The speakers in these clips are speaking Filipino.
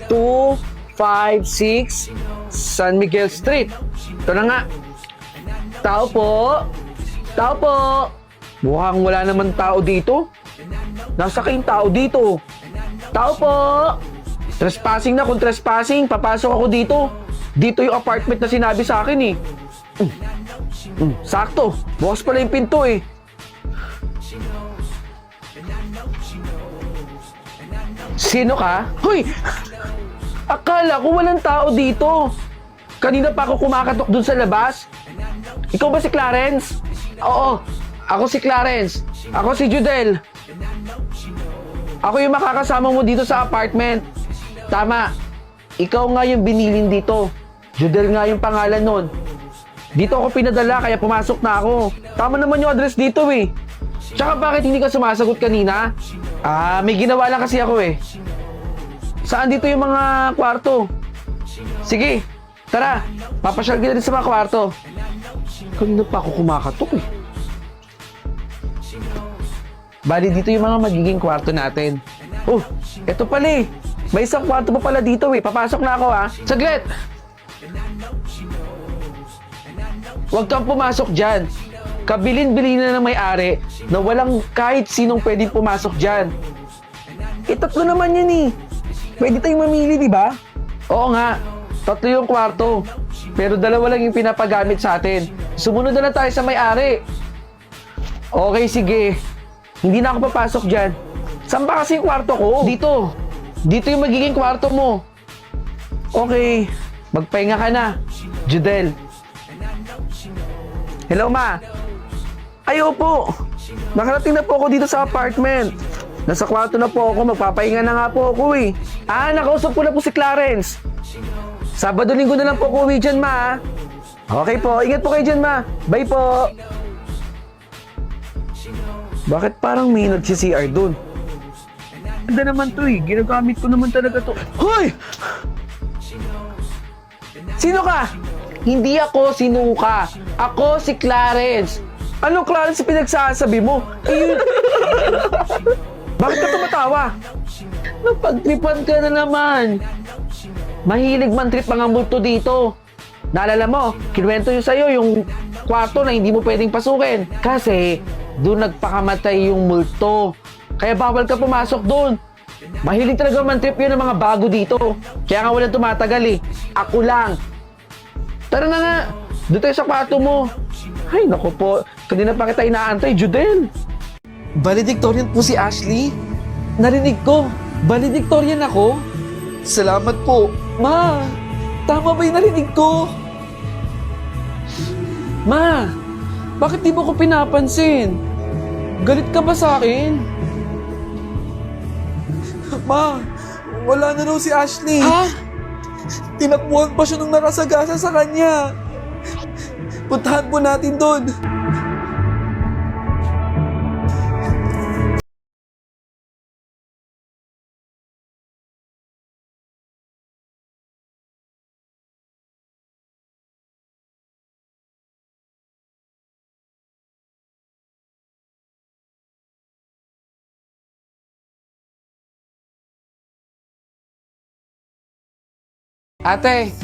256 San Miguel Street. Ito na nga. Tao po. Tao po. Mukhang wala naman tao dito. Nasa kayong tao dito? Tao po. Trespassing na. Kung trespassing, papasok ako dito. Dito yung apartment na sinabi sa akin eh. Sakto. Bukas pala yung pinto eh. Sino ka? Hoy! Akala ko walang tao dito. Kanina pa ako kumakatok dun sa labas. Ikaw ba si Clarence? Oo, ako si Clarence. Ako si Judel. Ako yung makakasama mo dito sa apartment. Tama. Ikaw nga yung binilin dito. Judel nga yung pangalan nun. Dito ako pinadala kaya pumasok na ako. Tama naman yung address dito eh. Tsaka bakit hindi ka sumasagot kanina? May ginawa lang kasi ako eh. Saan dito yung mga kwarto? Sige, tara. Papasyal kita din sa mga kwarto. Kanina pa ako kumakatok eh. Bali dito yung mga magiging kwarto natin. Oh, eto pala eh. May isang kwarto pa pala dito eh. Papasok na ako ah. Saglit! Huwag kang pumasok dyan. Kabilin-bilin na ng may-ari na walang kahit sinong pwedeng pumasok dyan. Tatlo naman yan eh. Pwede tayong mamili, di ba? Oo nga. 3 yung kwarto. Pero 2 lang yung pinapagamit sa atin. Sumunod na lang tayo sa may-ari. Okay, sige. Hindi na ako papasok dyan. Saan ba kasi yung kwarto ko? Dito. Dito yung magiging kwarto mo. Okay. Magpahinga ka na. Judel. Hello, ma. Ayo po. Nakarating na po ako dito sa apartment. Nasa kwarto na po ako. Magpapahinga na nga po ako eh. Nakausap ko na po si Clarence. Sabado-linggo na lang po ako uwi dyan, ma. Okay po. Ingat po kayo dyan, ma. Bye po. Bakit parang may nag-CR dun? Ganda naman to eh. Ginagamit ko naman talaga to. Hoy! Sino ka? Hindi ako sinuka. Ako si Clarence. Ano Clarence pinagsasabi mo? Bakit ka tumatawa? Napagtripan ka na naman. Mahilig man trip mga multo dito. Naalala mo, kinuwento yung sa'yo yung kwarto na hindi mo pwedeng pasukin. Kasi doon nagpakamatay yung multo. Kaya bawal ka pumasok doon. Mahilig talaga man trip yun ng mga bago dito. Kaya nga walang tumatagal eh. Ako lang. Tara na nga. Doon tayo sa kwarto mo. Ay, naku po. Kanina pa kita inaantay, Judel. Valedictorian po si Ashley. Narinig ko. Valedictorian ako. Salamat po. Ma, tama ba yung narinig ko? Ma, bakit di mo ko pinapansin? Galit ka ba sa akin? Ma, wala na raw si Ashley. Ha? Tinakbuhan pa siya nung nakasagasa sa kanya. Puntahan po natin doon. Ate,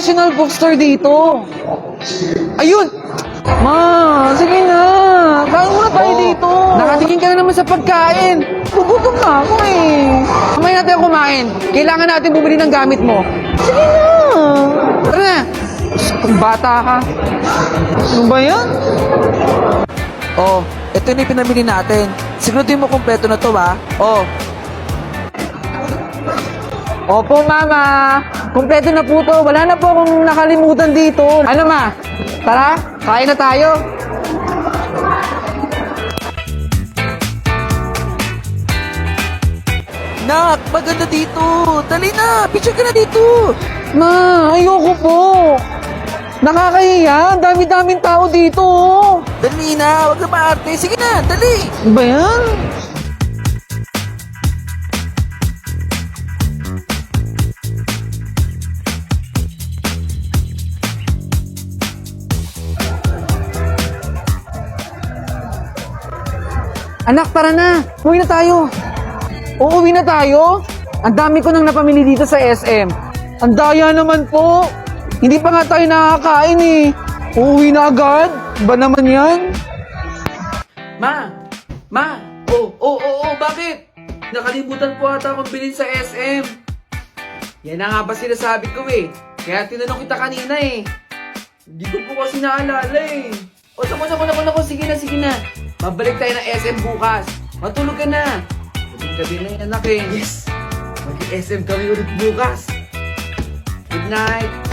National Bookstore dito. Ayun! Ma, sige na. Kain muna tayo dito. Nakatingin ka na naman sa pagkain. Gugutom na ako eh. Kamay natin ang kumain. Kailangan natin bumili ng gamit mo. Sige na. Tara na. Kung bata ka. Ano ba yan? Oh, ito na yung pinamili natin. Siguraduhin mo kompleto na to, ha? Oh, Opo, Mama. Kompleto na po to. Wala na po akong nakalimutan dito. Ano, Ma? Tara, kain na tayo. nak, maganda dito. Dali na, picture ka na dito. Ma, ayoko po. Nakakahiya. Ang dami-daming tao dito. Dali na, wag na maarte. Sige na, dali. Ano ba yan? Anak, tara na. Uwi na tayo. Uuwi na tayo? Ang dami ko nang napamili dito sa SM. Ang daya naman po. Hindi pa nga tayo nakakain eh. Uuwi na agad? Ba naman yan? Ma! Bakit? Nakalimutan ko ata akong bilhin sa SM. Yan na nga ba sinasabi ko eh. Kaya tinanong kita kanina eh. Hindi ko po kasi naalala eh. O, naku, sige na. Mabalik tayo ng SM bukas. Matulog ka na. Gabi na yan, anak eh. Yes! Mag-SM kami ulit bukas. Good night.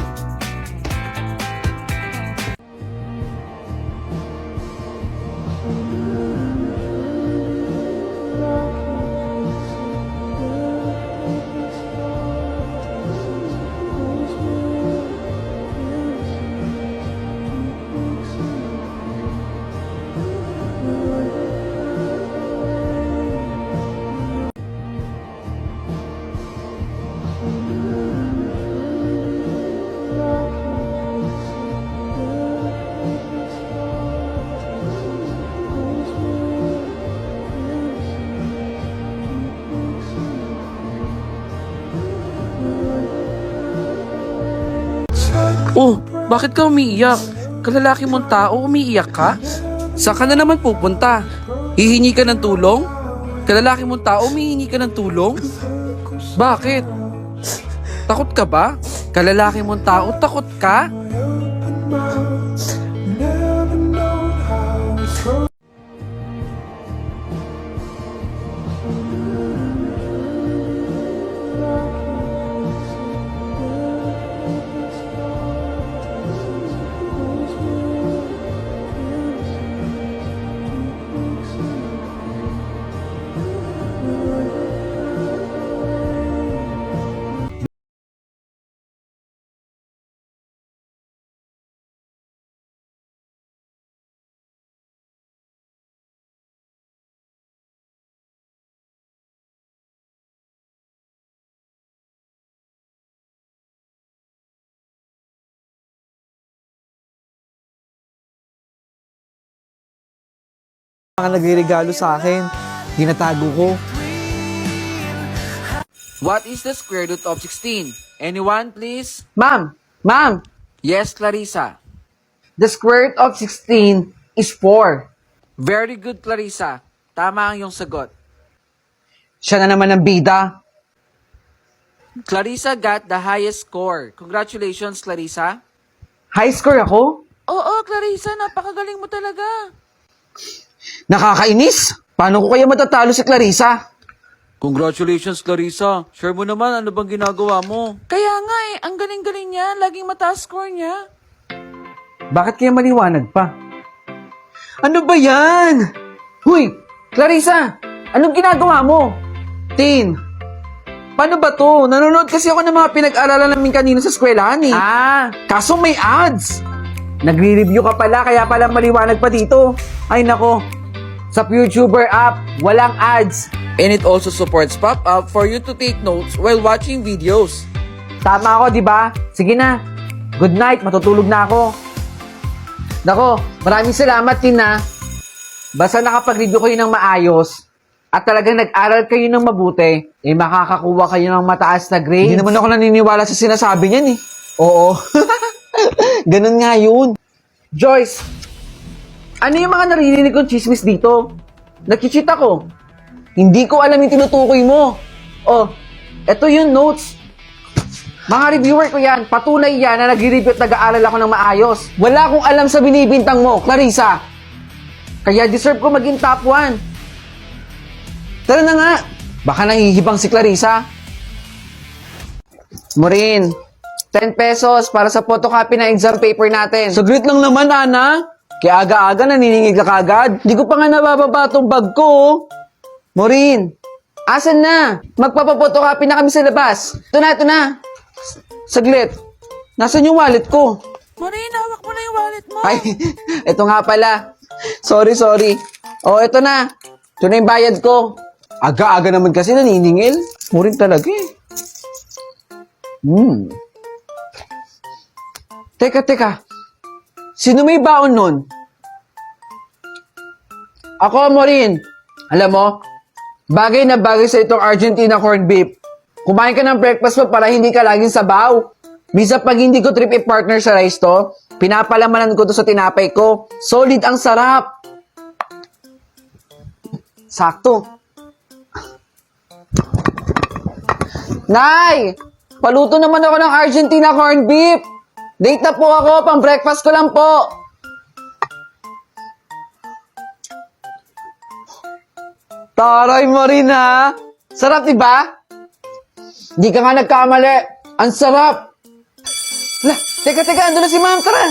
Oh, bakit ka umiiyak? Kalalaki mong tao, umiiyak ka? Saan ka na naman pupunta? Hihingi ka ng tulong? Kalalaki mong tao, humihingi ka ng tulong? Bakit? Takot ka ba? Kalalaki mong tao, takot ka? Mga nagre-regalo sa akin. Ginatago ko. What is the square root of 16? Anyone, please? Ma'am! Yes, Clarissa. The square root of 16 is 4. Very good, Clarissa. Tama ang iyong sagot. Siya na naman ang bida. Clarissa got the highest score. Congratulations, Clarissa. High score ako? Oo, Clarissa, napakagaling mo talaga. Nakakainis! Paano ko kaya matatalo si Clarissa? Congratulations, Clarissa. Share mo naman, ano bang ginagawa mo? Kaya nga eh, ang galing-galing niya. Laging mataas score niya. Bakit kaya maliwanag pa? Ano ba yan? Huy! Clarissa! Anong ginagawa mo? Tin! Paano ba to? Nanonood kasi ako ng mga pinag-aralan namin kanina sa eskwelahan eh. Kaso may ads! Nagre-review ka pala, kaya pala maliwanag pa dito. Ay nako, sa YouTuber app, walang ads. And it also supports pop-up for you to take notes while watching videos. Tama ako, di ba? Sige na. Good night, matutulog na ako. Nako, maraming salamat, Tina. Basta nakapag-review kayo ng maayos at talagang nag-aral kayo ng mabuti, eh makakakuha kayo ng mataas na grades. Hindi naman ako naniniwala sa sinasabi niyan eh. Oo. Ganun nga yun. Joyce, ano yung mga naririnig kong chismis dito? Nag-cheat ako. Hindi ko alam yung tinutukoy mo. Oh, eto yung notes. Mga reviewer ko yan, patunay yan na nag-review at nag-aaral ako ng maayos. Wala akong alam sa binibintang mo, Clarissa. Kaya deserve ko maging top 1. Tara na nga. Baka nahihibang si Clarissa. Maureen, 10 pesos para sa photocopy ng exam paper natin. Saglit lang naman, Ana. Kaya aga-aga naniningil ka kagad. Hindi ko pa nga nabababa tong bag ko. Oh. Maureen, asan na? Magpapapotocopy na kami sa labas. Ito na. Saglit. Nasaan yung wallet ko? Maureen, hawak mo na yung wallet mo. Ay, ito nga pala. Sorry. Oh, ito na. Ito na yung bayad ko. Aga-aga naman kasi naniningil. Maureen talaga eh. Teka. Sino may baon nun? Ako, Maureen. Alam mo, bagay na bagay sa itong Argentina corned beef. Kumain ka ng breakfast mo para hindi ka laging sabaw. Minsan pag hindi ko trip i-partner sa rice to, pinapalamanan ko to sa tinapay ko. Solid ang sarap. Sakto. Nay! Paluto naman ako ng Argentina corned beef. Late na po ako, pang breakfast ko lang po. Taray mo rin ha. Sarap diba? Di ka nga nagkamali. Ang sarap. Teka, andun na si Ma'am, tara.